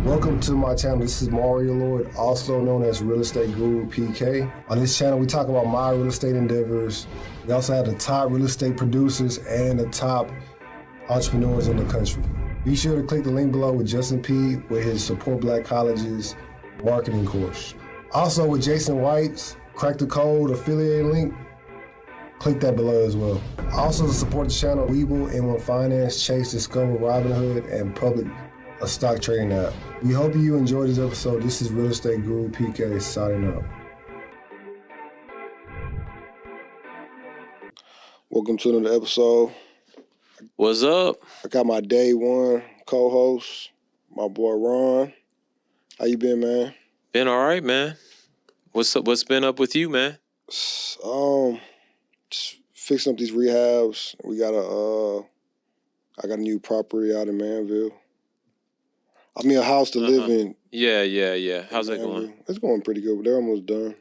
Welcome to my channel. This is Mario Lloyd, also known as Real Estate Guru PK. On this channel, we talk about my real estate endeavors. We also have the top real estate producers and the top entrepreneurs in the country. Be sure to click the link below with Justin P. with his Support Black Colleges marketing course. Also with Jason White's Crack the Code affiliate link. Click that below as well. Also to support the channel, Webull, M1 Finance, Chase, Discover, Robinhood, and Public, a stock trading app. We hope you enjoyed this episode. This is Real Estate Guru PK signing up. Welcome to another episode. What's up? I got my day one co-host, my boy Ron. How you been, man? Been all right, man. What's up? What's been up with you, man? Just fixing up these rehabs. We got I got a new property out in Manville. I mean, a house to live in. Yeah. How's that going? It's going pretty good. They're almost done.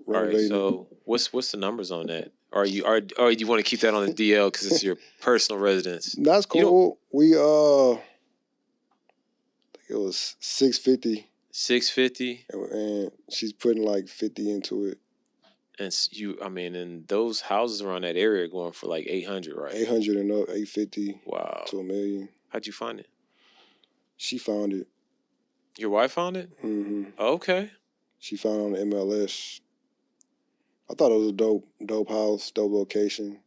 All right. So, what's the numbers on that? Or you want to keep that on the DL because it's your personal residence? That's cool. We I think it was $650. $650, and she's putting like 50 into it. And and those houses around that area are going for like 800, right? 800 and up, 850. Wow. To $1 million. How'd you find it? She found it. Your wife found it? Mm-hmm. Okay. She found it on the MLS. I thought it was a dope house, dope location.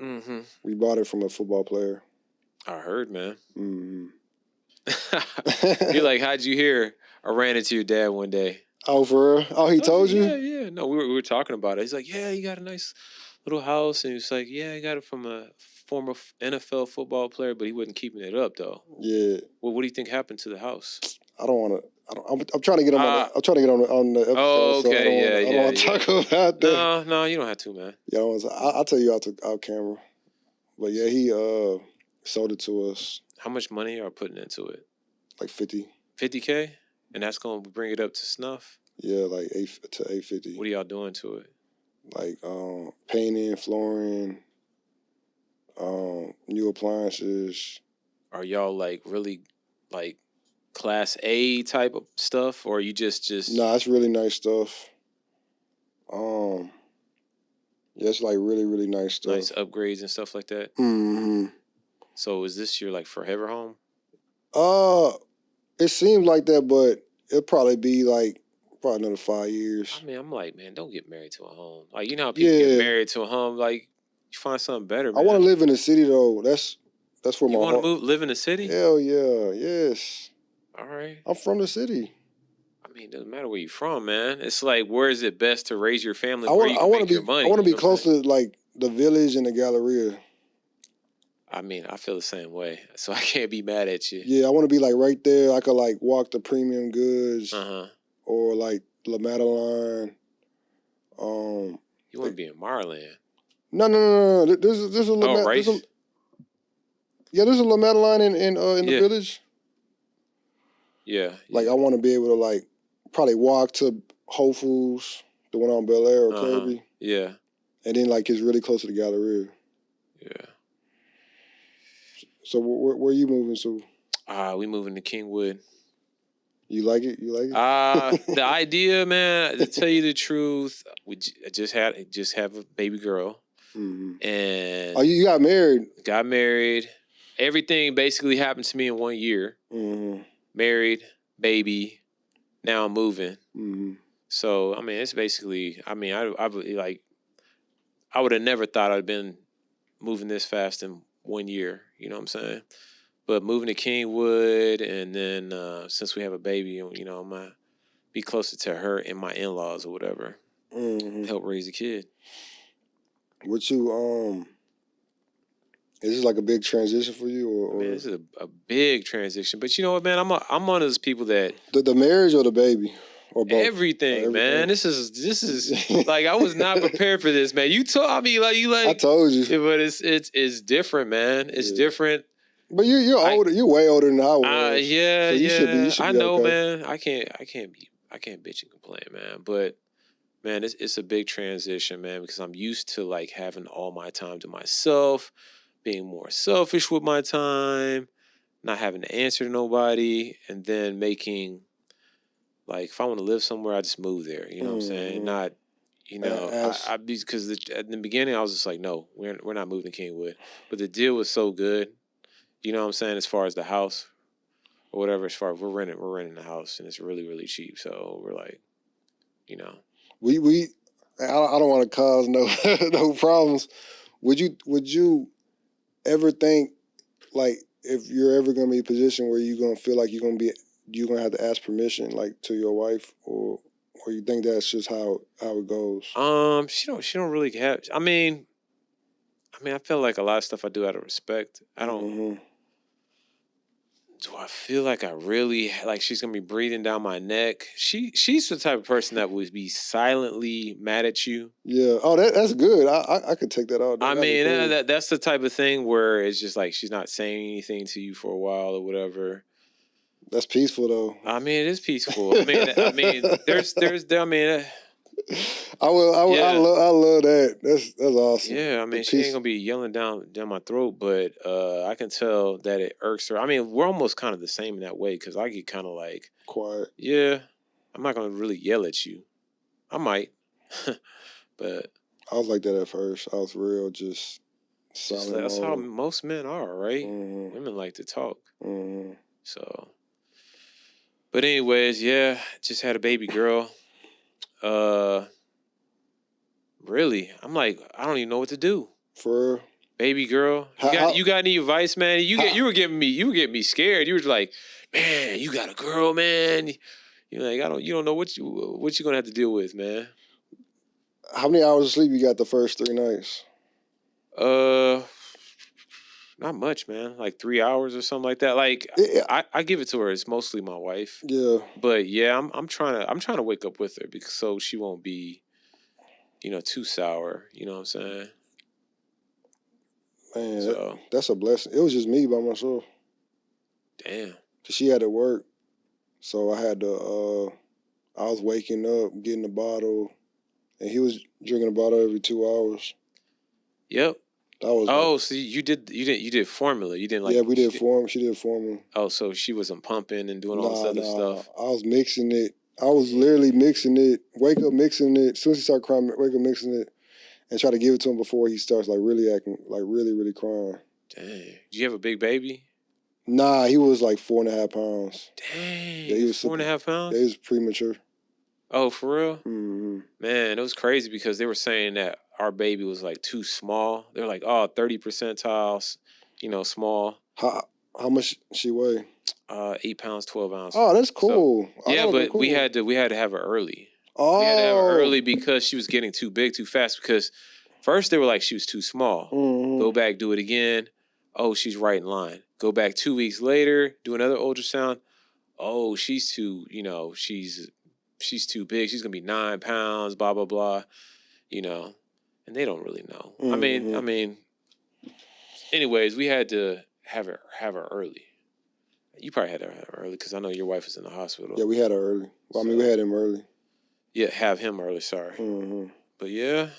Mm-hmm. We bought it from a football player. I heard, man. Mm-hmm. You're like, how'd you hear? I ran into your dad one day. Oh, for real? Oh, he told you? Yeah. No, we were talking about it. He's like, yeah, you got a nice little house. And he was like, yeah, I got it from a former NFL football player, but he wasn't keeping it up, though. Yeah. Well, what do you think happened to the house? I don't want to. I'm trying to get him I'm trying to get on the episode. Oh, okay. So I don't want to talk about that. No, you don't have to, man. Yeah, I'll tell you out camera. But yeah, he sold it to us. How much money are you putting into it? Like 50. 50K? And that's going to bring it up to snuff? Yeah, like 8 to 850. What are y'all doing to it? Like painting, flooring, new appliances. Are y'all like really like Class A type of stuff, or are you just? Nah, it's really nice stuff. Yeah, it's like really, really nice stuff. Nice upgrades and stuff like that. Mm-hmm. So is this your like forever home? It seems like that, but it'll probably be like another 5 years. I mean, I'm like, man, don't get married to a home. Like, you know how people get married to a home, like you find something better, man. I want to live in the city though. That's where you want to live in the city? Hell yeah, yes. All right. I'm from the city. I mean, it doesn't matter where you're from, man. It's like, where is it best to raise your family? I want to be close to like the village and the Galleria. I mean, I feel the same way, so I can't be mad at you. Yeah, I want to be like right there. I could like walk the Premium Goods, or like La Madeline. You want to be in Marland? No. There's a La Rice? There's a La Madeline in the village. Yeah. Like I want to be able to like probably walk to Whole Foods, the one on Bel Air or Kirby. Yeah. And then like it's really close to the Galleria. Yeah. So where you moving to? We moving to Kingwood. You like it? The idea, man, to tell you the truth, we just have a baby girl. Mm-hmm. And you got married? Got married. Everything basically happened to me in 1 year. Mm-hmm. Married, baby, now I'm moving. Mm-hmm. So, I mean, it's basically, I would have never thought I'd been moving this fast in 1 year. You know what I'm saying? But moving to Kingwood, and then since we have a baby, you know, I'm going to be closer to her and my in-laws or whatever. Mm-hmm. Help raise a kid. What you, is this like a big transition for you? Or? Man, this is a big transition. But you know what, man? I'm one of those people that... The marriage or the baby? Or both? Everything, man. This is like, I was not prepared for this, man. You told me, I told you. But it's different, man. It's different. But you're older. You're way older than I was. Yeah, so you should be I know, okay. man. I can't bitch and complain, man. But man, it's a big transition, man, because I'm used to like having all my time to myself, being more selfish with my time, not having to answer to nobody, and then making, like, if I want to live somewhere, I just move there. You know what I'm saying? Not, because at the beginning I was just like, no, we're not moving to Kingwood. But the deal was so good. You know what I'm saying? As far as the house or whatever, as far as we're renting the house, and it's really, really cheap. So we're like, you know. I don't want to cause no problems. Would you ever think, like, if you're ever gonna be in a position where you're gonna feel like you're gonna have to ask permission, like, to your wife, or you think that's just how it goes? She don't really have. I mean, I feel like a lot of stuff I do out of respect. I don't. Mm-hmm. Do I feel like I really like she's gonna be breathing down my neck? She's the type of person that would be silently mad at you. Yeah. Oh, that's good. I could take that out. I mean, cool. that's the type of thing where it's just like she's not saying anything to you for a while or whatever. That's peaceful though. I mean, it is peaceful. I mean, there's I love that. That's awesome. Yeah, I mean, she ain't gonna be yelling down my throat, but I can tell that it irks her. I mean, we're almost kind of the same in that way because I get kind of like quiet. Yeah, I'm not gonna really yell at you. I might, but I was like that at first. I was real just silent. That's how most men are, right? Mm-hmm. Women like to talk. Mm-hmm. So, but anyways, yeah, just had a baby girl. Really, I'm like, I don't even know what to do. For real? Baby girl, you got any advice, man? You were getting me scared. You were like, man, you got a girl, man. You're like, you don't know what you gonna have to deal with, man. How many hours of sleep you got the first 3 nights? Not much, man. Like 3 hours or something like that. Like I give it to her. It's mostly my wife. Yeah. But yeah, I'm trying to wake up with her because so she won't be, too sour. You know what I'm saying? Man, that's a blessing. It was just me by myself. Damn. Cause she had to work, so I had to. I was waking up, getting the bottle, and he was drinking the bottle every 2 hours. Yep. That was. So you did formula. You didn't like. Yeah, we did formula. She did formula. Oh, so she wasn't pumping and doing all this other stuff. I was mixing it. I was literally mixing it. Wake up mixing it. As soon as he started crying, wake up mixing it, and try to give it to him before he starts like really acting like really really crying. Dang. Did you have a big baby? Nah, he was like 4.5 pounds. Dang. Yeah, he was 4.5 pounds. Yeah, he was premature. Oh, for real? Mm-hmm. Man, it was crazy because they were saying that our baby was like too small. They're like, 30 percentiles, small. How much she weigh? 8 pounds, 12 ounces. Oh, that's cool. So, yeah, but cool. we had to have her early. Oh. We had to have her early because she was getting too big too fast. Because first they were like she was too small. Mm-hmm. Go back, do it again. Oh, she's right in line. Go back 2 weeks later, do another ultrasound. Oh, she's too, she's too big. She's gonna be 9 pounds. Blah blah blah. And they don't really know. Mm-hmm. I mean. Anyways, we had to have her early. You probably had to have her early because I know your wife was in the hospital. Yeah, we had her early. Well, we had him early. Yeah, have him early. Sorry. Mm-hmm. But yeah,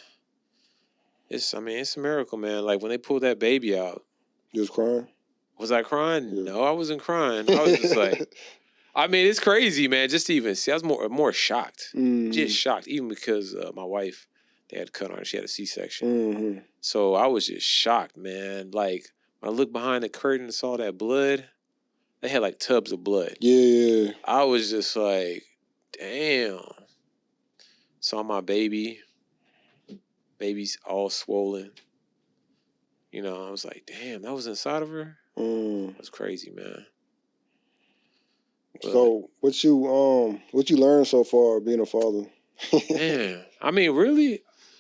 it's a miracle, man. Like when they pulled that baby out. You was crying? Was I crying? Yeah. No, I wasn't crying. I was just like, it's crazy, man. Just to even see, I was more shocked. Mm-hmm. Just shocked, even because my wife, they had to cut on her. She had a C-section. Mm-hmm. So I was just shocked, man. Like when I looked behind the curtain and saw that blood, they had like tubs of blood. Yeah. I was just like, damn. Saw my baby's all swollen. I was like, damn, that was inside of her? That's crazy, man. But, so what you learned so far being a father? Man,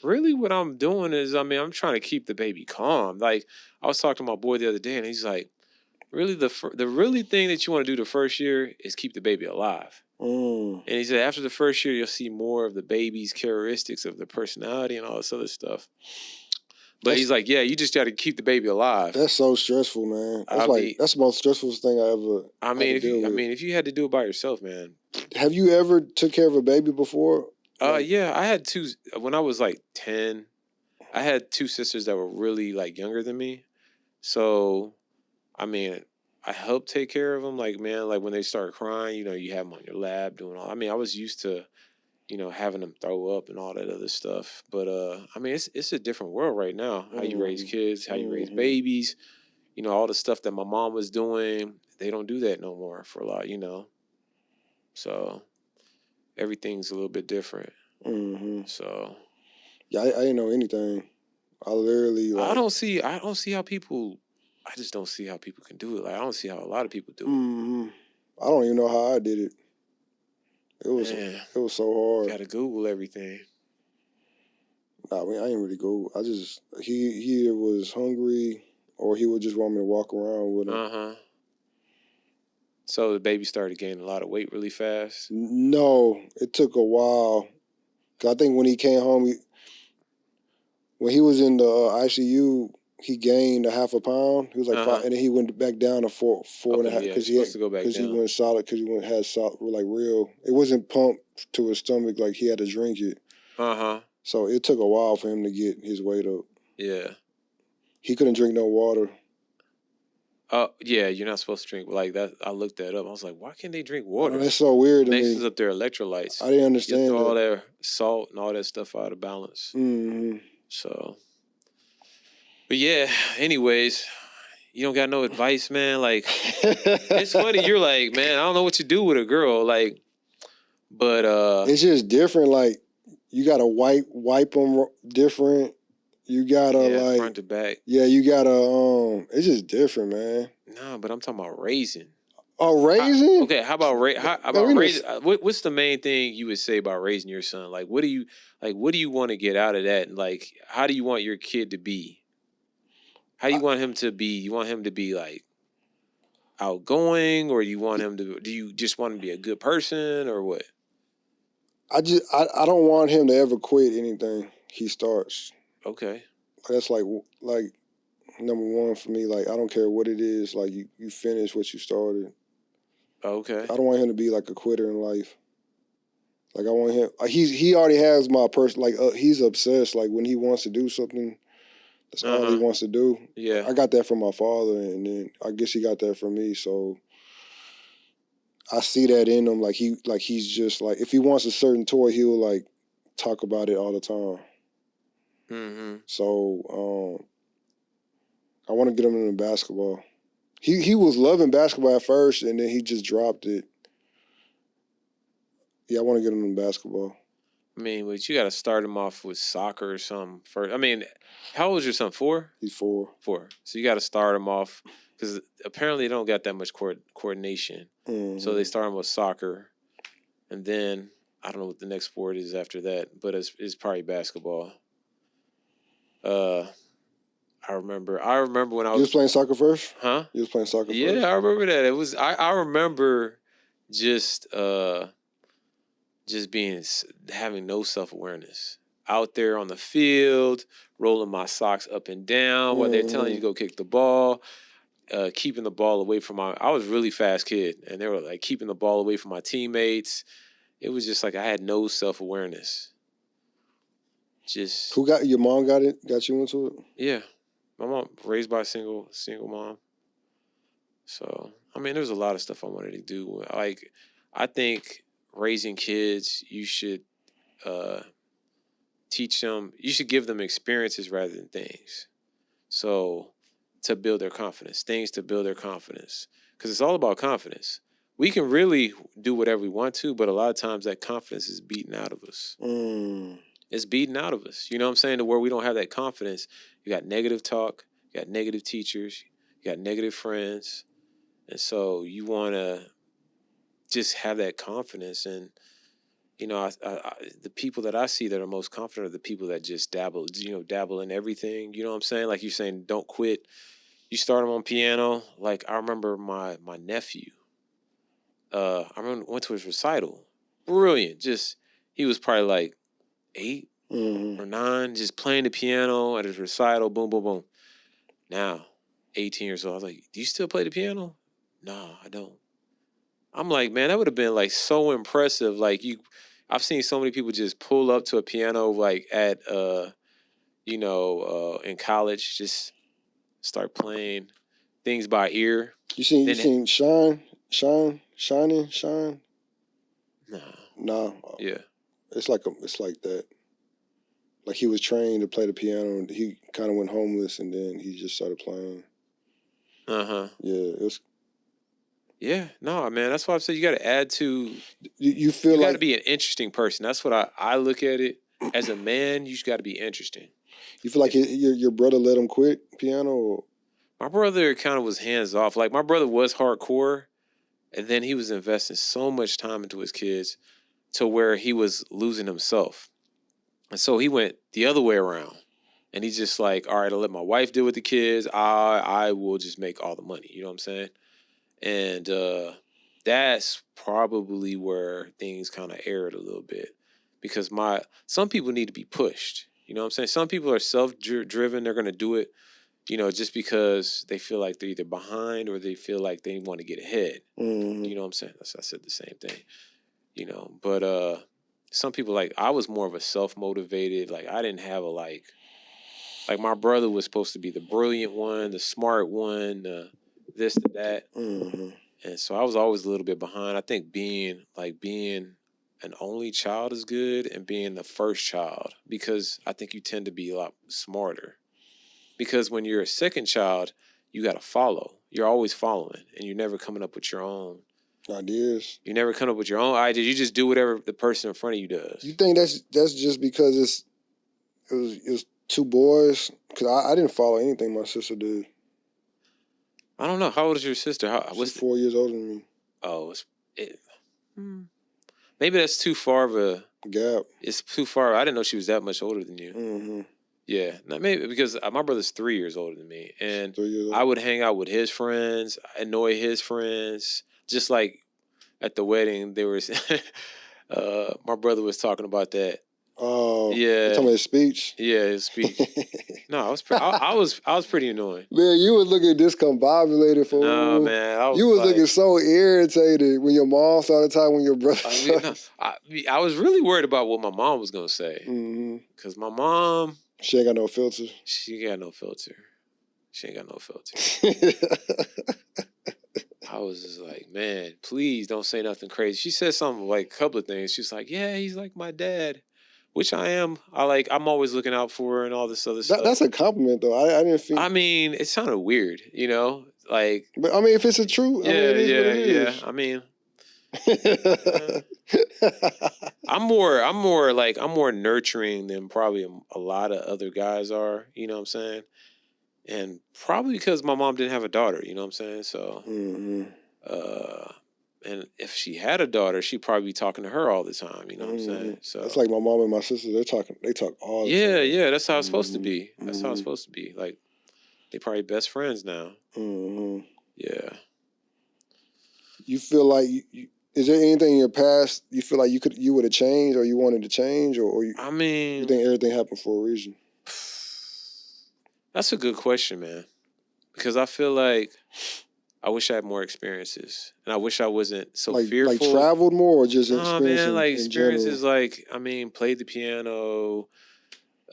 really what I'm doing is, I'm trying to keep the baby calm. Like, I was talking to my boy the other day, and he's like, really, the really thing that you want to do the first year is keep the baby alive. And he said after the first year, you'll see more of the baby's characteristics of the personality and all this other stuff. But he's like, yeah, you just got to keep the baby alive. That's so stressful, man. That's the most stressful thing I ever. If you had to do it by yourself, man. Have you ever took care of a baby before? Yeah, I had two when I was like 10. I had two sisters that were really like younger than me. So, I I help take care of them. Like, man, like when they start crying, you know, you have them on your lap doing all. I mean, I was used to, you know, having them throw up and all that other stuff. But I mean, it's a different world right now. How you raise kids, how you raise babies, you know, all the stuff that my mom was doing, they don't do that no more for a lot, you know. So everything's a little bit different. So yeah, I didn't know anything. I literally like I don't see how people. I just don't see how people can do it. Like I don't see how a lot of people do it. I don't even know how I did it. It was so hard. Gotta Google everything. Nah, I mean, I ain't really go. I just he was hungry or he would just want me to walk around with him. So the baby started gaining a lot of weight really fast? No, it took a while. 'Cause I think when he came home, when he was in the ICU, he gained a half a pound. He was like 5, and then he went back down to four and a half because he went solid because had solid, like real. It wasn't pumped to his stomach like he had to drink it. So it took a while for him to get his weight up. Yeah. He couldn't drink no water. Yeah, you're not supposed to drink like that. I looked that up. I was like, why can't they drink water? That's so weird to me. Mixes up their electrolytes. I didn't understand that. All their salt and all that stuff out of balance. So, but yeah. Anyways, you don't got no advice, man. Like, it's funny. You're like, man, I don't know what you do with a girl, like, but it's just different. Like, you gotta wipe them different. You gotta like front to back. Yeah, you gotta it's just different, man. No, but I'm talking about raising. Oh, raising? Okay, how about raising? What's the main thing you would say about raising your son? Like, what do you want to get out of that? And like, how do you want your kid to be? How do you want him to be? You want him to be like outgoing, or do you just want him to be a good person, or what? I don't want him to ever quit anything he starts. Okay. That's like number one for me. Like, I don't care what it is. Like, you finish what you started. Okay. I don't want him to be like a quitter in life. Like, I want him. He already has my person. Like, he's obsessed. Like, when he wants to do something, that's all he wants to do. Yeah. I got that from my father, and then I guess he got that from me. So I see that in him. Like, he's just like, if he wants a certain toy, he'll like talk about it all the time. So I want to get him into basketball. He was loving basketball at first, and then he just dropped it. Yeah, I want to get him in basketball. I mean, but you got to start him off with soccer or something first. I mean, how old is your son? 4? He's 4. 4. So you got to start him off because apparently they don't got that much coordination. So they start him with soccer, and then I don't know what the next sport is after that, but it's probably basketball. I remember when I was... You was playing soccer first? Huh? You was playing soccer first? Yeah, I remember that. It was... I remember just having no self-awareness. Out there on the field, rolling my socks up and down while they're telling you to go kick the ball, keeping the ball away from I was a really fast kid, and they were like keeping the ball away from my teammates. It was just like I had no self-awareness. Just... Who got... Your mom got you into it? Yeah. My mom, raised by a single mom. So, I mean, there's a lot of stuff I wanted to do. Like, I think raising kids, you should teach them, you should give them experiences rather than things. So, to build their confidence, things to build their confidence. Because it's all about confidence. We can really do whatever we want to, but a lot of times that confidence is beaten out of us. It's beaten out of us. You know what I'm saying? To where we don't have that confidence. You got negative talk, you got negative teachers, you got negative friends. And so you want to just have that confidence. And, you know, the people that I see that are most confident are the people that just dabble in everything. You know what I'm saying? Like you're saying, don't quit. You start them on piano. Like I remember my nephew. I went to his recital. Brilliant. Just, he was probably like 8 or 9, just playing the piano at his recital. Boom, boom, boom. Now, 18 years old. I was like, do you still play the piano? No, I don't. I'm like, man, that would have been like so impressive. Like I've seen so many people just pull up to a piano like at in college, just start playing. things by ear. You seen Shine? Nah. No. Yeah. It's like that. Like he was trained to play the piano, and he kind of went homeless, and then he just started playing. Yeah, it was. Yeah, no, man. That's why I said you got to add to. You feel you like got to be an interesting person. That's what I look at it as a man. You just got to be interesting. You feel like your brother let him quit piano? Or? My brother kind of was hands off. Like my brother was hardcore, and then he was investing so much time into his kids to where he was losing himself. And so he went the other way around. And he's just like, all right, I'll let my wife deal with the kids. I will just make all the money. You know what I'm saying? And that's probably where things kind of erred a little bit. Because some people need to be pushed. You know what I'm saying? Some people are self-driven. They're going to do it, just because they feel like they're either behind or they feel like they want to get ahead. Mm-hmm. You know what I'm saying? I said the same thing. But some people, like, I was more of a self-motivated. Like, I didn't have like my brother was supposed to be the brilliant one, the smart one, this, that. Mm-hmm. And so I was always a little bit behind. I think being an only child is good, and being the first child, because I think you tend to be a lot smarter. Because when you're a second child, you got to follow. You're always following, and you're never coming up with your own ideas. You never come up with your own ideas. You just do whatever the person in front of you does. You think that's just because it was two boys? Because I didn't follow anything my sister did. I don't know. How old is your sister? She's 4 years older than me. Oh, maybe that's too far of a gap. It's too far. I didn't know she was that much older than you. Mm-hmm. Yeah, maybe because my brother's 3 years older than me, and I would hang out with his friends, annoy his friends. Just like at the wedding, there was my brother was talking about that. Oh, yeah. You talking about his speech? Yeah, his speech. No, I was pretty annoying. Man, you was looking discombobulated, fool. No, man, you was looking so irritated when your mom started talking, when your brother. I was really worried about what my mom was gonna say. Because my mom, she ain't got no filter. She ain't got no filter. I was just like, man, please don't say nothing crazy. She said something like a couple of things. She's like, yeah, he's like my dad, which I am. I'm always looking out for her and all this other stuff. That's a compliment, though. I didn't feel. I mean, it sounded weird, like. But I mean, if it's a true, yeah, it is. I mean. I'm more nurturing than probably a lot of other guys are. You know what I'm saying? And probably because my mom didn't have a daughter. You know what I'm saying? So. And if she had a daughter, she'd probably be talking to her all the time. You know what I'm saying? So that's like my mom and my sister. They talk all the time. Yeah. That's how it's supposed to be. That's how it's supposed to be. Like, they probably best friends now. Yeah. You feel like is there anything in your past you feel like you would have changed, or you wanted to change, or you? I mean, you think everything happened for a reason? That's a good question, man. Because I feel like I wish I had more experiences, and I wish I wasn't so fearful. Like traveled more, or just experiences? Man, like experiences. Like, played the piano.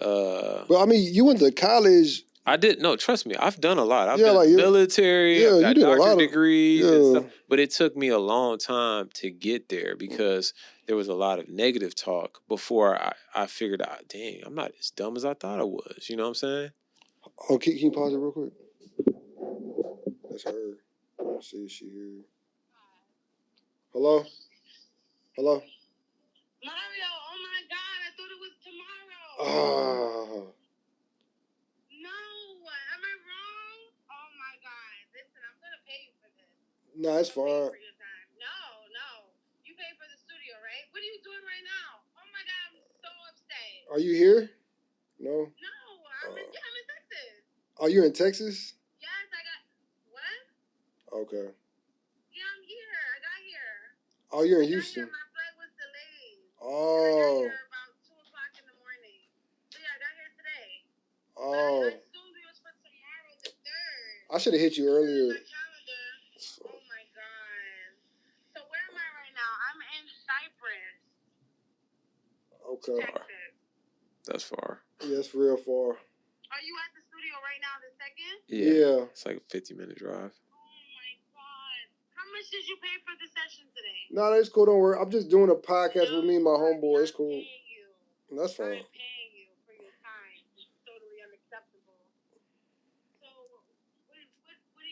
But I mean, you went to college. I did. No, trust me. I've done a lot. I've been military. Yeah, I've got you did doctorate degrees and stuff. But it took me a long time to get there because there was a lot of negative talk before I figured out, dang, I'm not as dumb as I thought I was. You know what I'm saying? Oh, can you pause it real quick? That's her. Let's see if she here. Hello? Hello? Mario, oh my God, I thought it was tomorrow. Oh. No, am I wrong? Oh my God. Listen, I'm going to pay you for this. No, it's fine. For your time. No. You pay for the studio, right? What are you doing right now? Oh my God, I'm so upset. Are you here? No? No, I'm in Texas. Oh, you're in Texas? Yes, I got... What? Okay. Yeah, I'm here. I got here. Oh, you're in Houston? My flight was delayed. Oh. I got here about 2 o'clock in the morning. So yeah, I got here today. Oh. But I assumed it was for tomorrow, the 3rd. I should have hit you earlier. My calendar. Oh my God. So where am I right now? I'm in Cyprus. Okay. Texas. That's far. Yeah, it's real far. Are you at the studio right now, the 2nd? Yeah. It's like a 50-minute drive. Oh my God! How much did you pay for the session today? No, that's cool. Don't worry. I'm just doing a podcast with me and my homeboy. It's cool. Paying you. That's fine. I'm paying you for your time. It's totally unacceptable. So, what do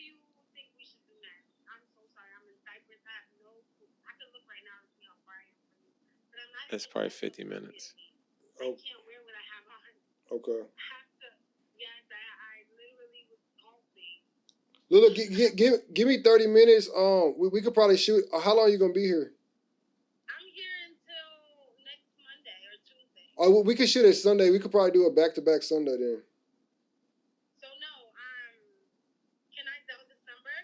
you think we should do next? I'm so sorry. I'm in Cyprus. I have no clue. I can look right now to see how far I am from you, but I'm not. It's probably 50 minutes. I can't wear what I have on. Okay. I have to. Yes, I literally was golfing. Look, give me 30 minutes. We could probably shoot. How long are you gonna be here? I'm here until next Monday or Tuesday. Oh, we could shoot it Sunday. We could probably do a back-to-back Sunday then. So no, can I tell this number?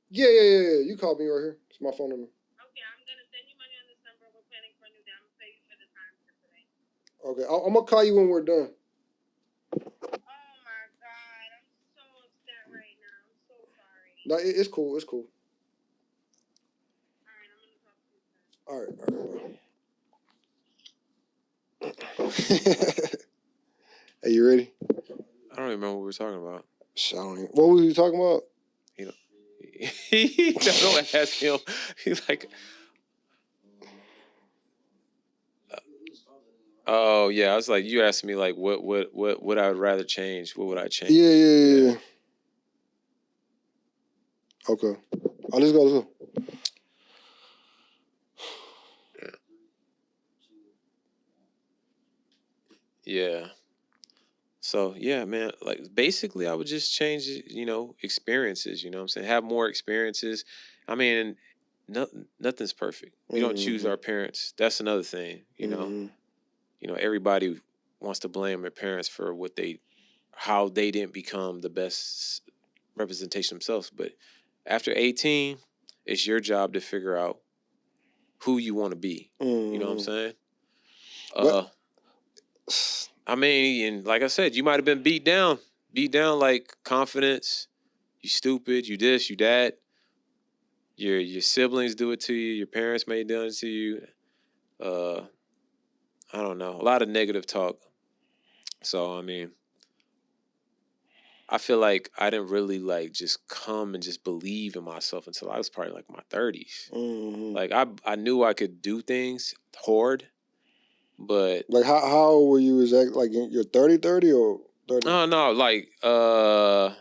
Yeah. You call me right here. It's my phone number. Okay, I'm gonna send you money on this number. We're planning for a new day. I'm gonna pay you for the time for today. Okay, I'm gonna call you when we're done. Oh my God, I'm so upset right now. I'm so sorry. No, it's cool. It's cool. All right, I'm gonna talk to you soon. All right. Hey, you ready? I don't even remember what we were talking about. What were you talking about? Don't ask him. He's like, oh yeah. I was like, you asked me like, what I would rather change. What would I change? Yeah. Okay. Let's go. Yeah. So yeah, man. Like basically, I would just change, experiences. You know what I'm saying? Have more experiences. I mean, nothing's perfect. We don't choose our parents. That's another thing. You know, everybody wants to blame their parents for how they didn't become the best representation themselves. But after 18, it's your job to figure out who you want to be. You know what I'm saying? I mean, and like I said, you might have been beat down like confidence. You stupid. You this. You that. Your siblings do it to you. Your parents may do it to you. I don't know. A lot of negative talk. So I mean, I feel like I didn't really like just come and just believe in myself until I was probably like my 30s. Like I knew I could do things hard, but like how old were you exactly? Like you're 30 or 30? No, like I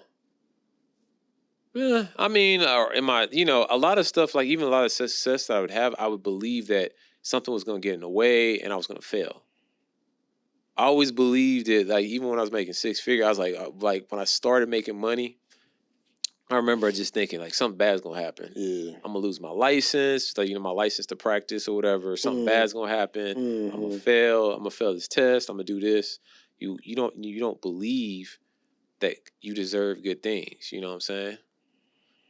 mean, in my, a lot of stuff, like even a lot of success that I would have, I would believe that something was going to get in the way and I was going to fail. I always believed it. Like even when I was making six figure, I was like when I started making money, I remember just thinking like something bad's gonna happen. Yeah. I'm gonna lose my license, like my license to practice or whatever. Something bad's gonna happen. I'm gonna fail. I'm gonna fail this test. I'm gonna do this. You don't believe that you deserve good things. You know what I'm saying?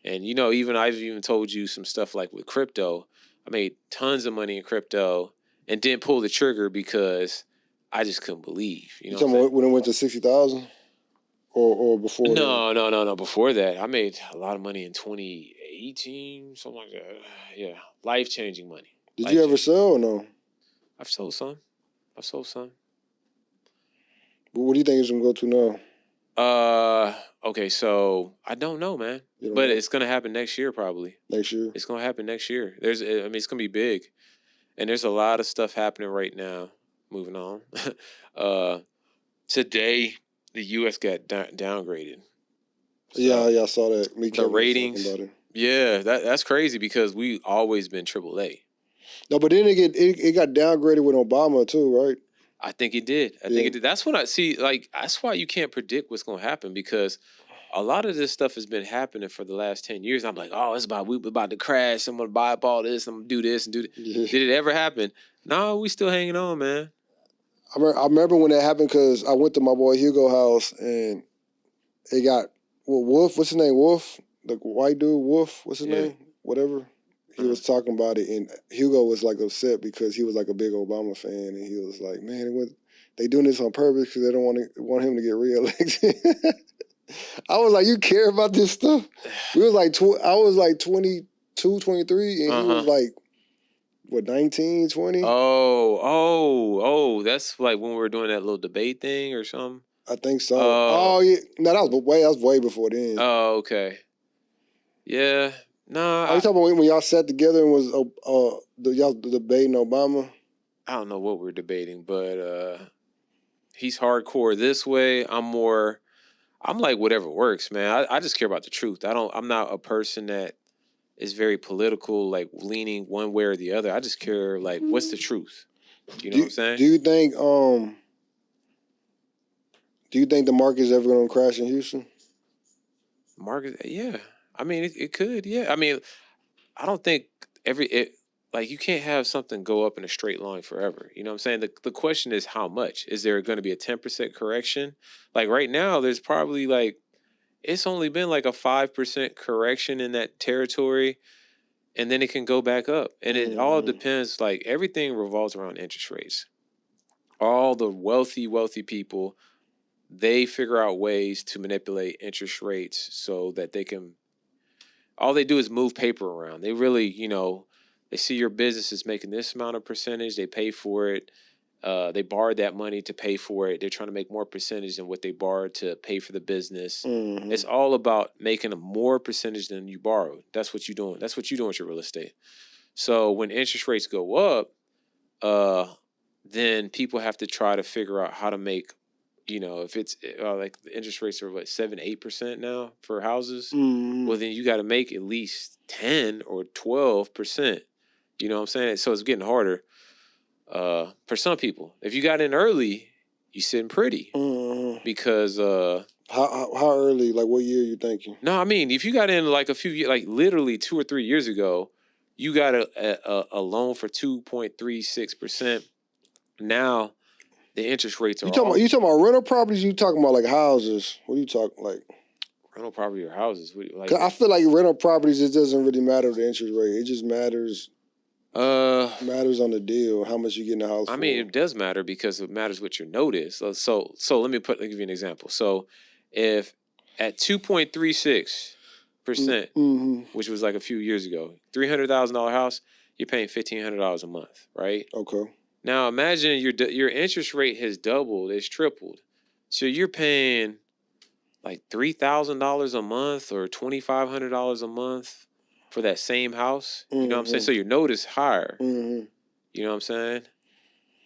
And even I've even told you some stuff like with crypto. I made tons of money in crypto and didn't pull the trigger because I just couldn't believe. You talking about when it went to 60,000? Or before that? No. Before that, I made a lot of money in 2018, something like that. Yeah, life-changing money. Did you ever sell or no? I've sold some. But what do you think it's gonna go to now? Okay, so I don't know, man. But it's gonna happen next year, probably. Next year? It's gonna happen next year. It's gonna be big, and there's a lot of stuff happening right now. Moving on. Today, the U.S. got downgraded. So yeah, I saw that. The ratings. About it. Yeah, that's crazy because we always been AAA. No, but then it got downgraded with Obama too, right? I think it did. I think it did. That's what I see. Like that's why you can't predict what's gonna happen because a lot of this stuff has been happening for the last 10 years. I'm like, oh, we're about to crash. I'm gonna buy up all this. I'm gonna do this and do that. Yeah. Did it ever happen? No, we still hanging on, man. I remember when that happened because I went to my boy Hugo house and it got Wolf. What's his name? Wolf, the white dude. Wolf. What's his name? Whatever. He was talking about it, and Hugo was like upset because he was like a big Obama fan, and he was like, "Man, they doing this on purpose because they don't want him to get reelected." I was like, "You care about this stuff?" We was like, I was like 22, 23, and he was like, what, 19, 20? Oh, that's like when we were doing that little debate thing or something. I think so. Oh yeah, no, that was way before then. Oh, okay. Yeah. Nah. Are you talking about when y'all sat together and was y'all debating Obama? I don't know what we're debating, but he's hardcore this way. I'm like whatever works, man. I just care about the truth. I'm not a person that is very political, like leaning one way or the other. I just care like what's the truth. You know what I'm saying? Do you think the market's ever gonna crash in Houston? Market, yeah. I mean, it could, yeah. I mean, I don't think like you can't have something go up in a straight line forever. You know what I'm saying? The question is how much? Is there going to be a 10% correction? Like right now, there's probably like it's only been like a 5% correction in that territory, and then it can go back up. And it all depends. Like everything revolves around interest rates. All the wealthy people, they figure out ways to manipulate interest rates so that they can. All they do is move paper around. They really, they see your business is making this amount of percentage. They pay for it. They borrowed that money to pay for it. They're trying to make more percentage than what they borrowed to pay for the business. Mm-hmm. It's all about making a more percentage than you borrowed. That's what you're doing. That's what you're doing with your real estate. So when interest rates go up, then people have to try to figure out how to make, if it's like the interest rates are 7-8% now for houses. Mm-hmm. Well, then you got to make at least 10 or 12%. You know what I'm saying? So it's getting harder for some people. If you got in early, you sitting pretty because how early? Like what year you thinking? No, I mean if you got in like a few years, like literally 2 or 3 years ago, you got a loan for 2.36%. Now the interest rates are. You talking about rental properties? You talking about like houses? What are you talking like? Rental property or houses? Like, I feel like rental properties, it doesn't really matter the interest rate. It just matters. Matters on the deal, how much you get in the house. I mean, it does matter because it matters what your note is. So let me give you an example. So, if at 2.36%, which was like a few years ago, $300,000 house, you're paying $1,500 a month, right? Okay. Now imagine your interest rate has doubled, it's tripled, so you're paying like $3,000 a month or $2,500 a month for that same house. You know what I'm saying? So your note is higher. You know what I'm saying?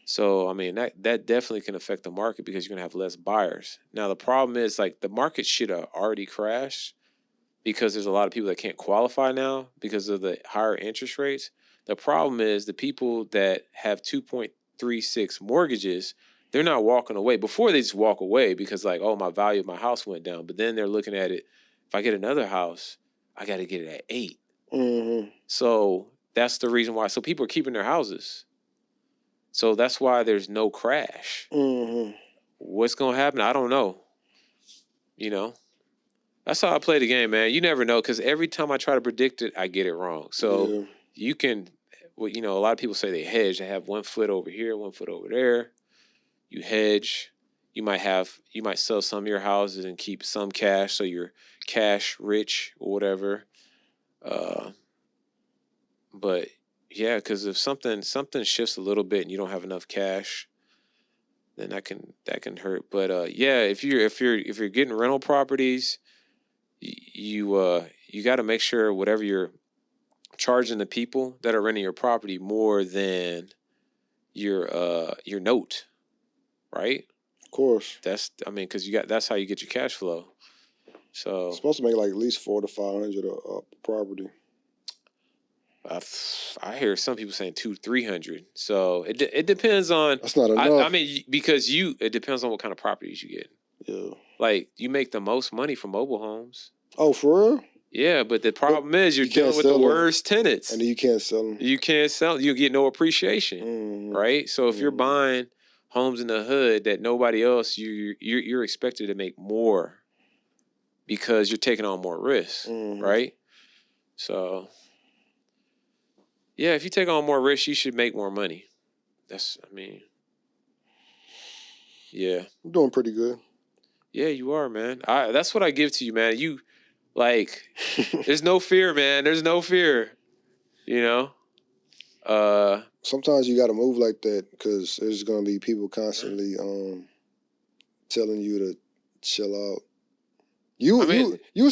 So I mean that definitely can affect the market because you're gonna have less buyers. Now the problem is like the market should have already crashed because there's a lot of people that can't qualify now because of the higher interest rates. The problem is the people that have 2.36 mortgages, they're not walking away. Before they just walk away because like, oh, my value of my house went down. But then they're looking at it, if I get another house, I got to get it at 8. So that's the reason why. So people are keeping their houses. So that's why there's no crash. What's going to happen? I don't know. That's how I play the game, man. You never know because every time I try to predict it, I get it wrong. So you can, a lot of people say they hedge. They have 1 foot over here, 1 foot over there. You hedge. You might sell some of your houses and keep some cash so you're cash rich or whatever. But yeah, because if something shifts a little bit and you don't have enough cash, then that can hurt. But yeah, if you're getting rental properties, you got to make sure whatever you're charging the people that are renting your property more than your note, right? Of course. Because that's how you get your cash flow. So it's supposed to make like at least $400 to $500 a property. I hear some people saying $200-$300. So it depends on. That's not enough. I mean, because it depends on what kind of properties you get. Yeah. Like you make the most money from mobile homes. Oh, for real? Yeah, but the problem is you're dealing with the worst tenants. And you can't sell them. You can't sell. You get no appreciation, right? So if you're buying homes in the hood that nobody else, you're expected to make more because you're taking on more risk, right? So yeah, if you take on more risk, you should make more money. Yeah. I'm doing pretty good. Yeah, you are, man. That's what I give to you, man. You there's no fear, man. There's no fear. Sometimes you got to move like that because there's going to be people constantly telling you to chill out. You was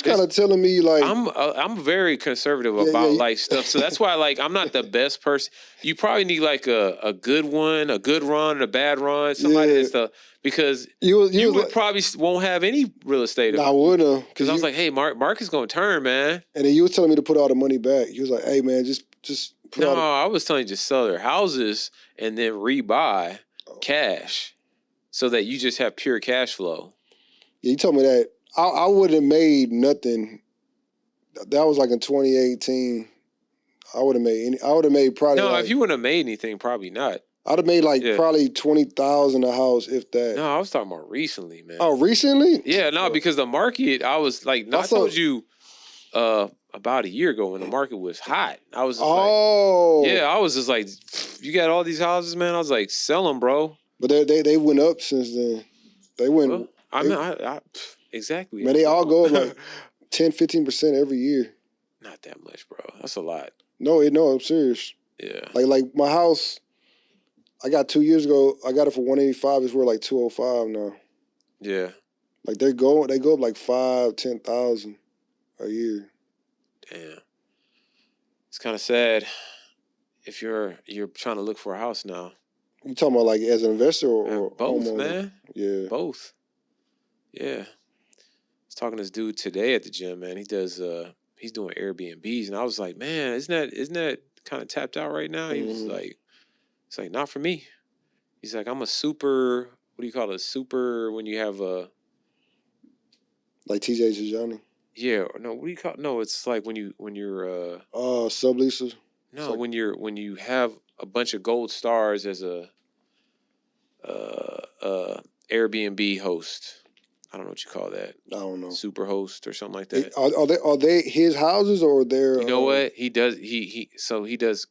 kind this- of telling me like I'm very conservative Yeah, about yeah. like stuff, so that's why like I'm not the best person. You probably need like a good one, a good run, and a bad run. Somebody Yeah. that's the because you was would like, probably won't have any real estate. nah, I wouldn't Because I was like, hey, Mark is gonna turn, man. and then you was telling me to put all the money back. He was like, hey man, just put No, all the, I was telling you just sell their houses and then rebuy cash, so that you just have pure cash flow. Yeah, you told me that. I wouldn't have made nothing. That was like in 2018. I would have made probably No, like, if you wouldn't have made anything, probably not. I'd have made like Yeah. probably 20,000 a house if that. No, I was talking about recently, man. Oh, recently? Yeah, no, because the market, I was like, I told you about a year ago when the market was hot. I was just I was just like, you got all these houses, man. I was like, sell them, bro. But they went up since then. They went. Well, I exactly. Man, they all go up like 10-15% every year. Not that much, bro. That's a lot. No, I'm serious. Yeah. Like my house, I got 2 years ago. I got it for 185. It's worth like 205 now. Yeah. Like they go up like 5,000-10,000 a year. Damn. It's kind of sad if you're trying to look for a house now. You talking about like as an investor or both, homeowner? man. Yeah. Both. Yeah. I was talking to this dude today at the gym, man. He does he's doing Airbnbs, and I was like, man, isn't that kind of tapped out right now? He was like, it's like not for me. He's like, I'm a super, what do you call it? Super when you have a like TJ Johnny. Yeah, or no, what do you call? No, it's like when you're subleases. No, like, when you have a bunch of gold stars as a Airbnb host. I don't know what you call that. I don't know. Super host or something like that. Are they his houses or their? You know what he does? He does.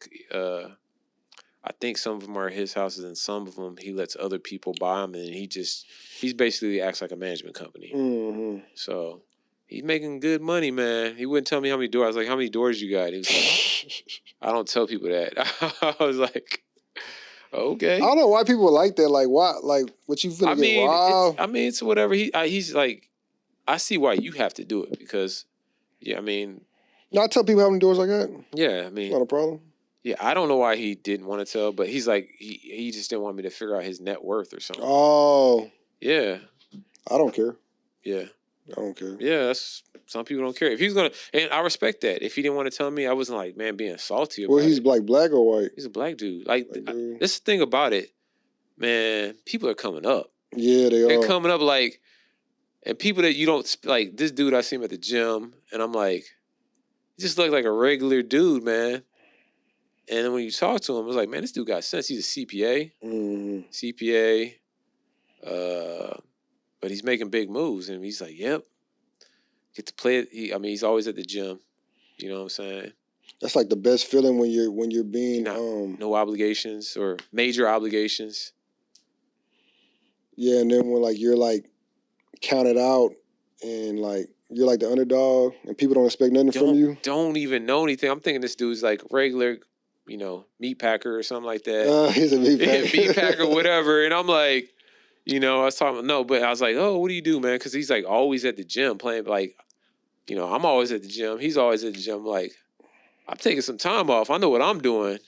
I think some of them are his houses, and some of them he lets other people buy them, and he's basically acts like a management company. Mm-hmm. So he's making good money, man. He wouldn't tell me how many doors. I was like, how many doors you got? He was like, I don't tell people that. I was like, okay. I don't know why people like that. Like, why? Like, what you finna get robbed? It's whatever. He's like, I see why you have to do it because, yeah, I mean. No, I tell people how many doors I got. Yeah, I mean. It's not a problem. Yeah, I don't know why he didn't want to tell, but he's like, he just didn't want me to figure out his net worth or something. Oh. Yeah. I don't care. Yeah. I don't care. Yeah, that's some people don't care. If he's gonna, and I respect that. If he didn't want to tell me, I wasn't like, man, being salty about it. Well, he's like black or white? He's a black dude. Like, dude. this thing about it, man, people are coming up. Yeah, they're coming up like, and people that you don't, like, this dude, I see him at the gym, and I'm like, he just looked like a regular dude, man. And then when you talk to him, it's like, man, this dude got sense. He's a CPA. Mm-hmm. CPA. But he's making big moves. And he's like, yep. Get to play it. He's always at the gym. You know what I'm saying? That's like the best feeling when you're being no obligations or major obligations. Yeah, and then when like you're like counted out and like you're like the underdog and people don't expect nothing from you. Don't even know anything. I'm thinking this dude's like regular, meat packer or something like that. He's a meat packer. Meat packer, whatever. And I'm like, I was talking, but I was like, oh, what do you do, man? Because he's like always at the gym playing, like, I'm always at the gym. He's always at the gym. Like, I'm taking some time off. I know what I'm doing.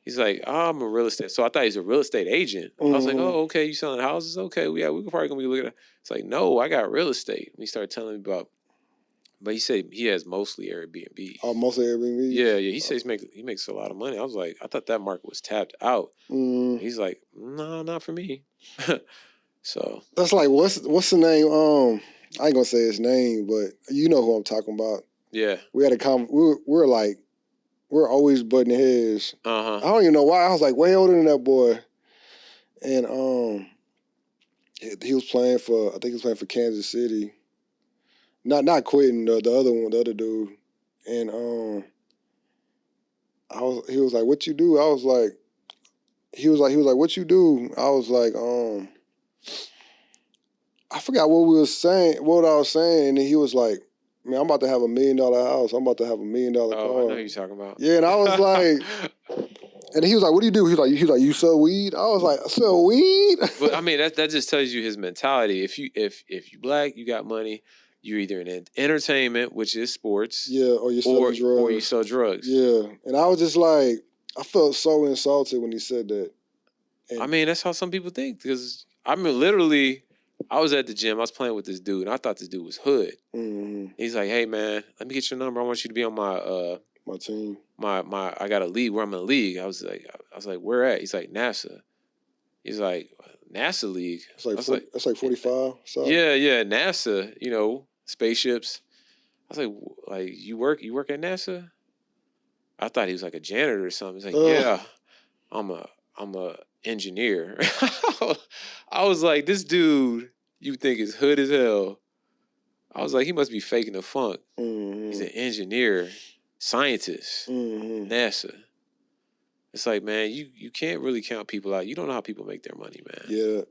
He's like, oh, I'm a real estate. So I thought he's a real estate agent. I was like, oh, okay, you selling houses? Okay, yeah, we could probably gonna be looking at. It's like, no, I got real estate. And he started telling me about. But he said he has mostly Airbnb. Oh, mostly Airbnb? Yeah. He says he makes a lot of money. I was like, I thought that market was tapped out. He's like, no, not for me. So that's like what's the name? I ain't gonna say his name, but you know who I'm talking about. Yeah. We had a we're always butting heads. I don't even know why. I was like way older than that boy, and he was playing for. I think he was playing for Kansas City. Not quitting the other one, the other dude, and he was like, "What you do?" I was like, he was like, "What you do?" I was like, I forgot what I was saying, and he was like, man, I'm about to have $1 million house. I'm about to have $1 million car. I know who you're talking about. Yeah, and I was like, And he was like, "What do you do?" He was like, "You sell weed?" I was like, "I sell weed?" But I mean, that just tells you his mentality. If you black, you got money. You're either in entertainment, which is sports, Yeah, or you're selling drugs. or you sell drugs. Yeah, and I was just like, I felt so insulted when he said that. I mean, that's how some people think. Because I mean, literally, I was at the gym. I was playing with this dude, and I thought this dude was hood. Mm-hmm. He's like, "Hey, man, let me get your number. I want you to be on my team. My I got a league where I'm in a league." I was like, "Where at?" He's like, "NASA." He's like, "NASA league." It's like it's like 45. So. Yeah, NASA. You know, spaceships. I was like you work at NASA? I thought he was like a janitor or something. He's like, yeah, I'm a engineer. I was like, this dude, you think is hood as hell. I was like, he must be faking the funk. Mm-hmm. He's an engineer, scientist, NASA. It's like, man, you can't really count people out. You don't know how people make their money, man. Yeah,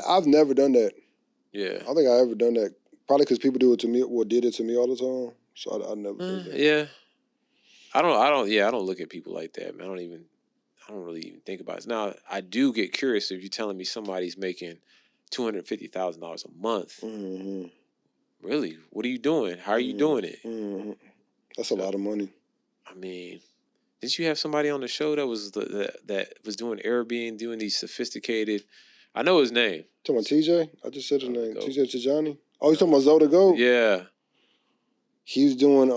I've never done that. Yeah, I don't think I ever done that. Probably because people do it to me, or did it to me all the time. So I never did that. Yeah, I don't look at people like that, man. I don't really even think about it. Now, I do get curious if you're telling me somebody's making $250,000 a month. Mm-hmm. Really? What are you doing? How are you doing it? Mm-hmm. That's a lot of money. I mean, didn't you have somebody on the show that was that was doing Airbnb, doing these sophisticated? I know his name. You talking about TJ? I just said his name. TJ Tijani. Oh, you talking about Zoe the Goat? Yeah. He was doing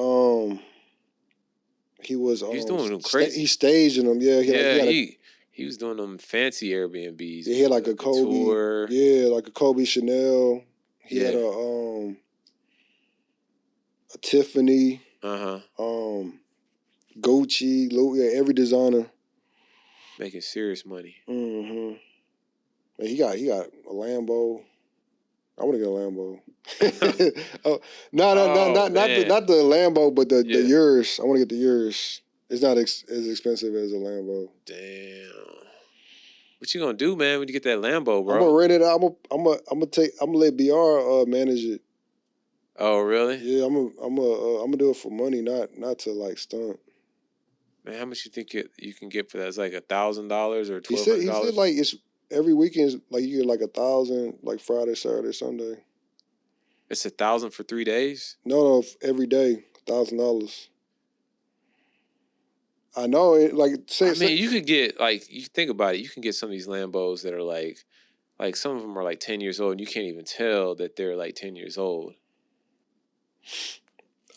He was doing them crazy. He staging them. Yeah. He was doing them fancy Airbnbs. Yeah, he had like a Kobe. Tour. Yeah, like a Kobe Chanel. He had a Tiffany. Gucci, Louis, every designer. Making serious money. Mm-hmm. And he got a Lambo. I want to get a Lambo. Not the Lambo, but the yours. I want to get the yours. It's not as expensive as a Lambo. Damn. What you gonna do, man, when you get that Lambo, bro? I'm gonna rent it out. I'm gonna let BR manage it. Oh, really? Yeah, I'm gonna do it for money, not to like stunt. Man, how much you think you can get for that? It's like $1,000 or $1,200. He said like it's every weekend. Like you get like 1,000, like Friday, Saturday, Sunday. It's 1,000 for 3 days? No, every day, $1,000. I know it. Like, you could get you think about it. You can get some of these Lambos that are like some of them are like 10 years old, and you can't even tell that they're like 10 years old.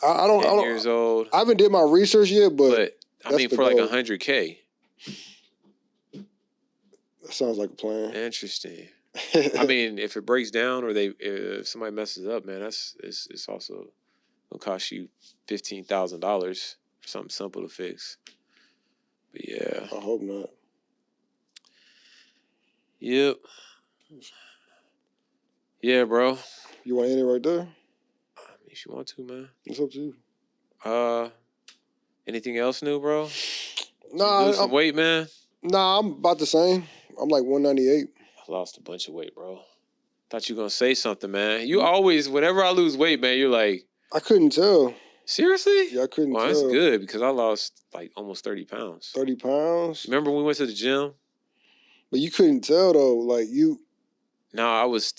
I don't. 10 years old. I haven't did my research yet, but I mean, for like $100K. That sounds like a plan. Interesting. I mean, if it breaks down or if somebody messes up, man, it's also gonna cost you $15,000 for something simple to fix. But yeah, I hope not. Yep. Yeah, bro. You want to end it right there? I mean, if you want to, man. It's up to you. Anything else new, bro? Nah, lose some weight, man. Nah, I'm about the same. I'm like 198. I lost a bunch of weight, bro. Thought you were gonna say something, man. You always, whenever I lose weight, man, you're like, I couldn't tell. Seriously? Yeah, I couldn't tell. That's good because I lost like almost 30 pounds. 30 pounds? Remember when we went to the gym? But you couldn't tell though, like you. No, I was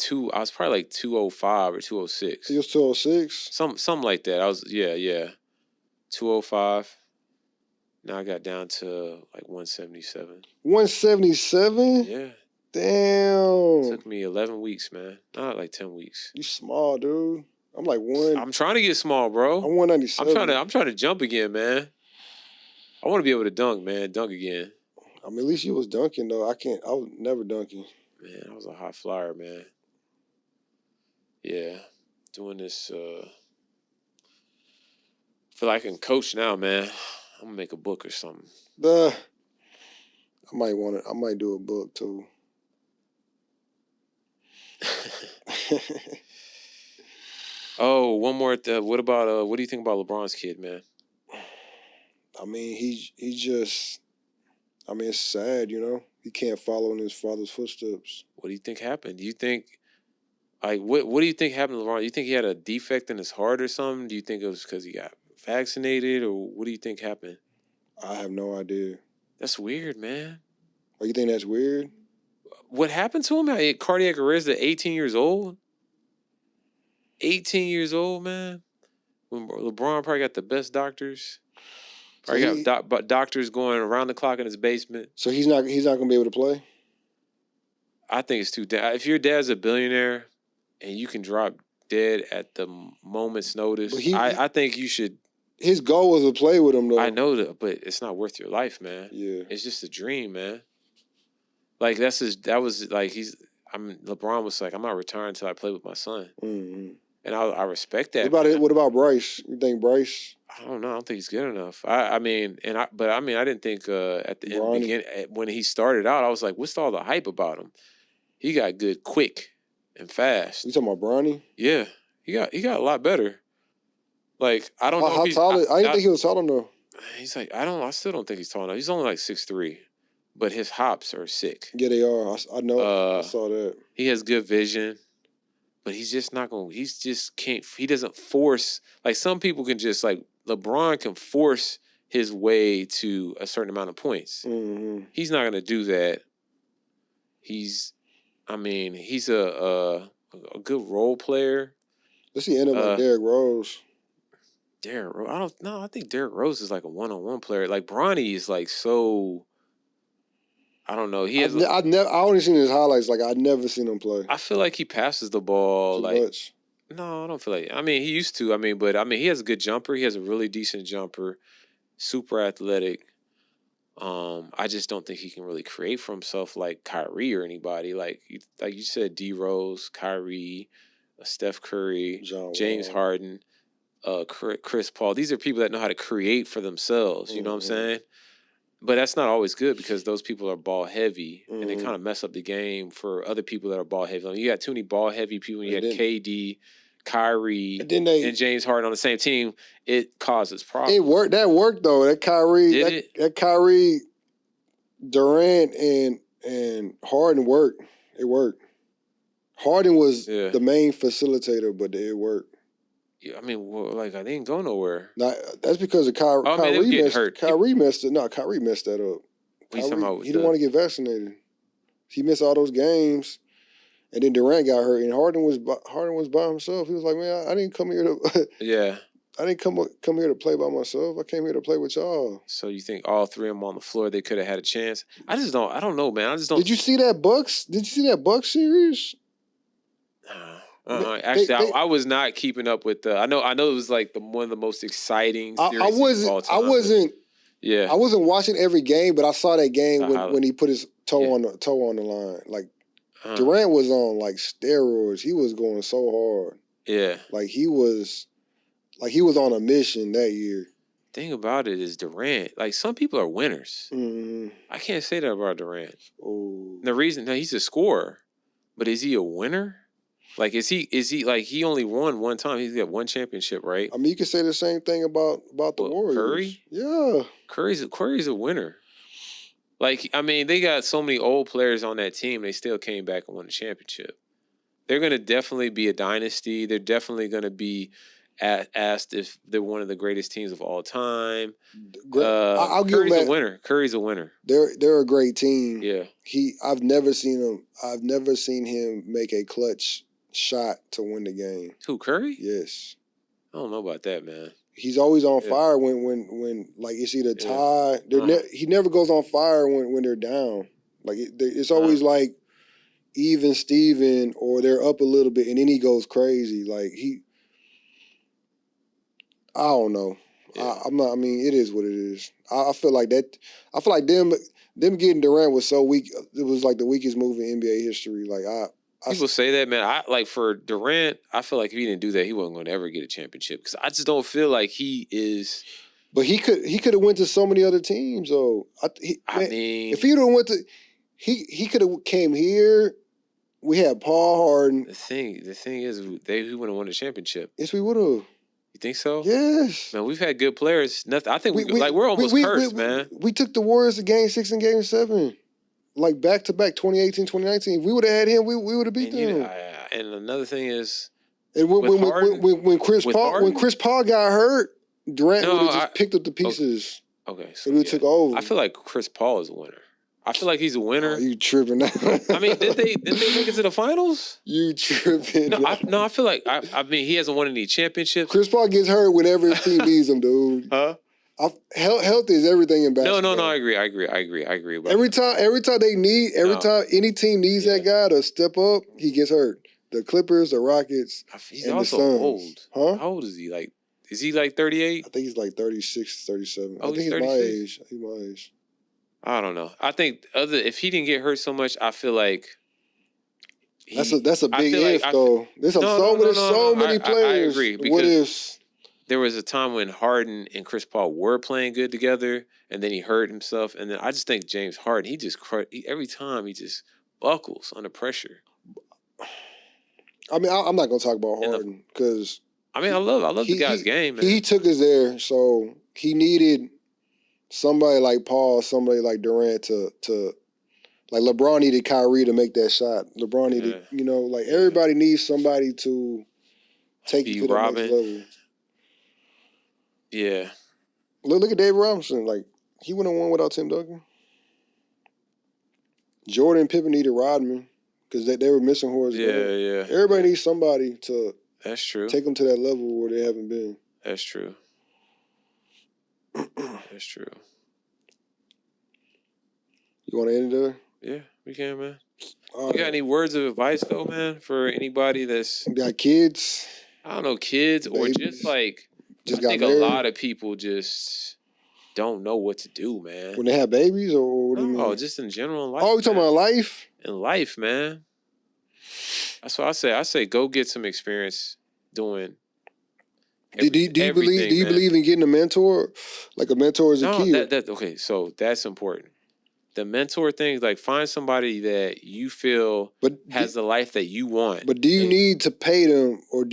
probably like 205 or 206. You was 206? Something like that. I was 205. Now I got down to like 177. 177? Yeah. Damn. It took me 11 weeks, man. Not like 10 weeks. You small, dude. I'm like one. I'm trying to get small, bro. I'm 197. I'm trying to jump again, man. I want to be able to dunk, man. Dunk again. I mean, at least you was dunking, though. I was never dunking. Man, I was a high flyer, man. Yeah. Doing this. Feel like I can coach now, man. I'm going to make a book or something. I might do a book, too. Oh, one more. What about? What do you think about LeBron's kid, man? I mean, he just. I mean, it's sad, you know. He can't follow in his father's footsteps. What do you think happened? Do you think, what do you think happened to LeBron? Do you think he had a defect in his heart or something? Do you think it was because he got vaccinated, or what do you think happened? I have no idea. That's weird, man. Oh, you think that's weird? What happened to him? He had cardiac arrest at 18 years old. 18 years old, man. When LeBron probably got the best doctors. Probably got doctors going around the clock in his basement. So he's not gonna be able to play? I think it's too. If your dad's a billionaire and you can drop dead at the moment's notice, I think you should. His goal was to play with him, though. I know that, but it's not worth your life, man. Yeah, it's just a dream, man. Like that was like LeBron was like, I'm not retiring until I play with my son, and I respect that. What about Bryce? You think Bryce? I don't know. I don't think he's good enough. I didn't think at the end beginning when he started out, I was like, what's all the hype about him? He got good quick and fast. You talking about Bronny? Yeah, he got a lot better. Like I don't know how tall. I didn't think he was tall enough. He's like I still don't think he's tall enough. He's only like 6'3", but his hops are sick. Yeah, they are. I know. I saw that. He has good vision, but he's just not going. He's just can't. He doesn't force like some people can just like LeBron can force his way to a certain amount of points. He's not going to do that. He's a good role player. Let's see, end up like Derrick Rose. Derrick Rose. I don't know. I think Derrick Rose is like a one-on-one player. Like Bronny is like so. I don't know. I only seen his highlights. Like I'd never seen him play. I feel like he passes the ball too much. No, I don't feel like. I mean, he used to. He has a good jumper. He has a really decent jumper. Super athletic. I just don't think he can really create for himself like Kyrie or anybody. Like you said, D Rose, Kyrie, Steph Curry, James Harden, Chris Paul. These are people that know how to create for themselves. You know what I'm saying? But that's not always good because those people are ball heavy and they kind of mess up the game for other people that are ball heavy. Like, you got too many ball heavy people. You had KD, Kyrie, and James Harden on the same team. It causes problems. It worked. That worked though. That Kyrie, that Kyrie, Durant, and Harden worked. It worked. Harden was the main facilitator, but it worked. I mean, I didn't go nowhere. That's because of Kyrie. Kyrie messed it. No, Kyrie messed that up. He didn't want to get vaccinated. He missed all those games, and then Durant got hurt. And Harden was by himself. He was like, "Man, I didn't come here to." I didn't come here to play by myself. I came here to play with y'all. So you think all three of them on the floor, they could have had a chance? I don't know, man. I just don't. Did you see that Bucks series? Actually, I was not keeping up with the. I know it was like one of the most exciting series of all time. I wasn't watching every game, but I saw that game when he put his toe on the line. Like Durant was on like steroids. He was going so hard. Yeah, like he was on a mission that year. Thing about it is Durant. Like some people are winners. I can't say that about Durant. The reason he's a scorer, but is he a winner? Like is he like he only won one time? He's got one championship, right? I mean, you can say the same thing about the Warriors. Curry? Yeah. Curry's a winner. Like, I mean, they got so many old players on that team, they still came back and won the championship. They're gonna definitely be a dynasty. They're definitely gonna be asked if they're one of the greatest teams of all time. Curry's a winner. Curry's a winner. They're a great team. Yeah. I've never seen him make a clutch shot to win the game. Who, Curry? Yes. I don't know about that, man. He's always on fire when like it's either tie. He never goes on fire when they're down. Like it's always like even Steven or they're up a little bit and then he goes crazy. Like I don't know. Yeah. I'm not. I mean, it is what it is. I feel like that. I feel like them getting Durant was so weak. It was like the weakest move in NBA history. Like people say that, man. I like for Durant. I feel like if he didn't do that, he wasn't going to ever get a championship because I just don't feel like he is. But he could have went to so many other teams though. If he would have went to, he could have came here. We had Paul Harden. The thing is, we would have won the championship. Yes, we would have. You think so? Yes. Man, we've had good players. Nothing. I think we're almost cursed, man. We took the Warriors to Game 6 and Game 7. Like back-to-back, 2018, 2019. If we would have had him, we would have beat them. And another thing is, and when Chris Paul got hurt, Durant would have just picked up the pieces. Okay, so If he took over. I feel like Chris Paul is a winner. I feel like he's a winner. Oh, you tripping now? I mean, didn't they make it to the finals? You tripping? No, I feel like I mean he hasn't won any championships. Chris Paul gets hurt whenever his team needs him, dude. Huh? Health is everything in basketball. No. I agree. But Every time any team needs that guy to step up, he gets hurt. The Clippers, the Rockets, he's and also the Suns. old. Huh? How old is he? Like, is he like 38? I think he's like 36, 37. Oh, I think he's he's 36? my age. He's my age. I don't know. I think if he didn't get hurt so much, I feel like that's a big if though. There's so many players. I agree. What ifs? There was a time when Harden and Chris Paul were playing good together, and then he hurt himself. And then I just think James Harden, every time he just buckles under pressure. I mean, I'm not gonna talk about Harden because I mean, I love the guy's game. Man. He took us there, so he needed somebody like Paul, somebody like Durant to like LeBron needed Kyrie to make that shot. LeBron needed, everybody needs somebody to take you to the next level. Yeah. Look at Dave Robinson. Like, he wouldn't have won without Tim Duncan. Jordan and Pippen needed Rodman because they were missing Horace Grant. Yeah. Everybody needs somebody to That's true. Take them to that level where they haven't been. That's true. That's true. You want to end it there? Yeah, we can, man. All you got any words of advice, though, man, for anybody that's... got kids? I don't know, kids, babies, or just like... I think married. A lot of people just don't know what to do, man. When they have babies, or what do you mean? Oh, just in general in life. Oh, you talking about life? In life, man. That's what I say. I say go get some experience doing. Do you believe in getting a mentor? Like a mentor is a key. Okay, so that's important. The mentor thing, like find somebody that you feel has the life that you want. But do you need to pay them, or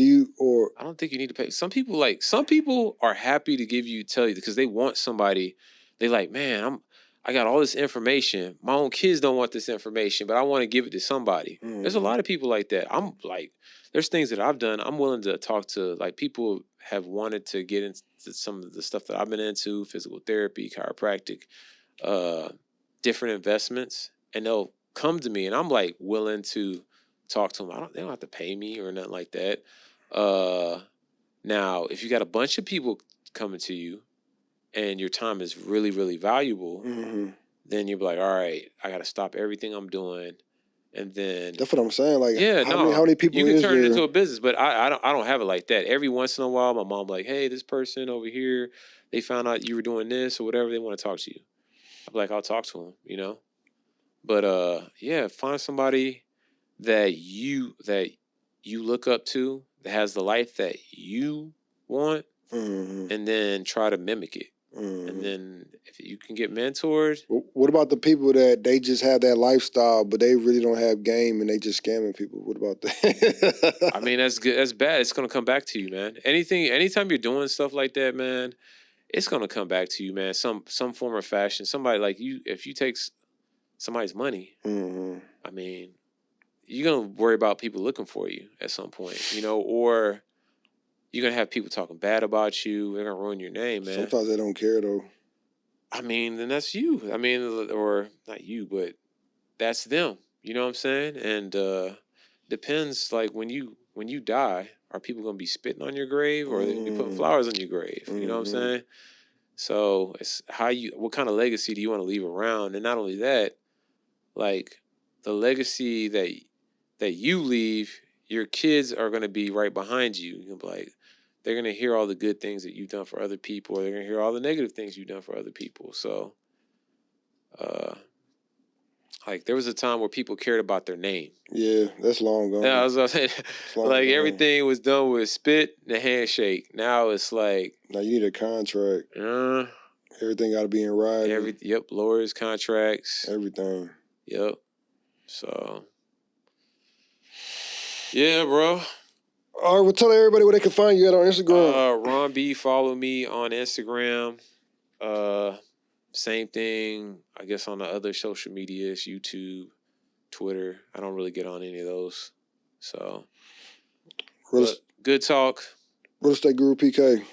I don't think you need to pay. Some people are happy to tell you because they want somebody. They like, man, I got all this information. My own kids don't want this information, but I want to give it to somebody. There's a lot of people like that. I'm like, there's things that I've done. I'm willing to talk to, like, people have wanted to get into some of the stuff that I've been into, physical therapy, chiropractic, different investments, and they'll come to me, and I'm like willing to talk to them. They don't have to pay me or nothing like that. Now, if you got a bunch of people coming to you, and your time is really, really valuable, then you'll be like, all right, I got to stop everything I'm doing, and then that's what I'm saying. Like, how many people you can turn it into a business, but I don't have it like that. Every once in a while, my mom like, hey, this person over here, they found out you were doing this or whatever. They want to talk to you. I'm like, I'll talk to them, But find somebody that you look up to that has the life that you want, and then try to mimic it. And then if you can get mentored. What about the people that they just have that lifestyle, but they really don't have game and they just scamming people? What about that? I mean, that's good. That's bad. It's gonna come back to you, man. Anytime you're doing stuff like that, man, it's gonna come back to you, man. Some form of fashion. Somebody like you, if you take somebody's money, I mean, you're gonna worry about people looking for you at some point, or you're gonna have people talking bad about you. They're gonna ruin your name, man. Sometimes they don't care though. I mean, then that's you. I mean, or not you, but that's them. You know what I'm saying? And depends. Like when you die, are people gonna be spitting on your grave, or are they gonna be putting flowers on your grave? You know what I'm saying? So it's what kind of legacy do you want to leave around? And not only that, like the legacy that you leave, your kids are gonna be right behind you. You'll be like, they're going to hear all the good things that you've done for other people, or they're going to hear all the negative things you've done for other people. So, like, there was a time where people cared about their name. Yeah, that's long gone. Yeah, I was going to say, like, everything was done with spit and a handshake. Now it's like... Now you need a contract. Everything got to be in writing. Yep, lawyers, contracts. Everything. Yep. So, yeah, bro. All right, well, tell everybody where they can find you at on Instagram. Ron B, follow me on Instagram. Same thing, I guess, on the other social medias, YouTube, Twitter. I don't really get on any of those. So, good talk. Real Estate Guru PK.